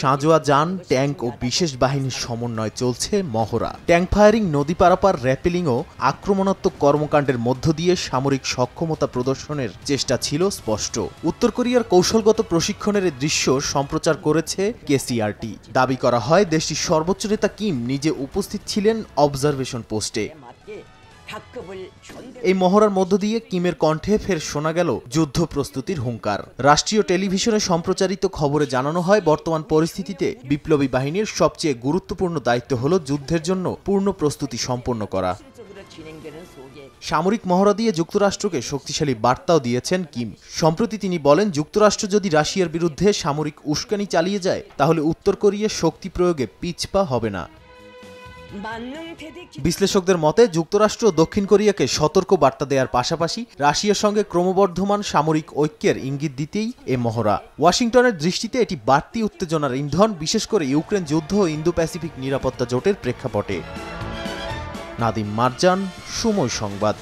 সাঁজোয়া যান, ট্যাঙ্ক ও বিশেষ বাহিনীর সমন্বয় চলছে মহড়া। ট্যাঙ্ক ফায়ারিং, নদী পারাপার, র্যাপেলিং ও আক্রমণাত্মক কর্মকাণ্ডের মধ্য দিয়ে সামরিক সক্ষমতা প্রদর্শনের চেষ্টা ছিল স্পষ্ট। উত্তর কোরিয়ার কৌশলগত প্রশিক্ষণের দৃশ্য সম্প্রচার করেছে কেসিআরটি। দাবি করা হয় দেশটির সর্বোচ্চ নেতা কিম নিজে উপস্থিত ছিলেন অবজারভেশন পোস্টে। এই মহড়ার মধ্য দিয়ে কিমের কণ্ঠে ফের শোনা গেল যুদ্ধ প্রস্তুতির হুঙ্কার। রাষ্ট্রীয় টেলিভিশনে সম্প্রচারিত খবরে জানানো হয়, বর্তমান পরিস্থিতিতে বিপ্লবী বাহিনীর সবচেয়ে গুরুত্বপূর্ণ দায়িত্ব হল যুদ্ধের জন্য পূর্ণ প্রস্তুতি সম্পন্ন করা। সামরিক মহড়া দিয়ে যুক্তরাষ্ট্রকে শক্তিশালী বার্তাও দিয়েছেন কিম। সম্প্রতি তিনি বলেন, যুক্তরাষ্ট্র যদি রাশিয়ার বিরুদ্ধে সামরিক উস্কানি চালিয়ে যায় তাহলে উত্তর কোরিয়া শক্তি প্রয়োগে পিছপা হবে না। বিশ্লেষকদের মতে, যুক্তরাষ্ট্র দক্ষিণ কোরিয়াকে সতর্ক বার্তা দেওয়ার পাশাপাশি রাশিয়ার সঙ্গে ক্রমবর্ধমান সামরিক ঐক্যের ইঙ্গিত দিতেই এ মহড়া। ওয়াশিংটনের দৃষ্টিতে এটি বাড়তি উত্তেজনার ইন্ধন, বিশেষ করে ইউক্রেন যুদ্ধ ও ইন্দো প্যাসিফিক নিরাপত্তা জোটের প্রেক্ষাপটে। নাদিম মারজান, সময় সংবাদ।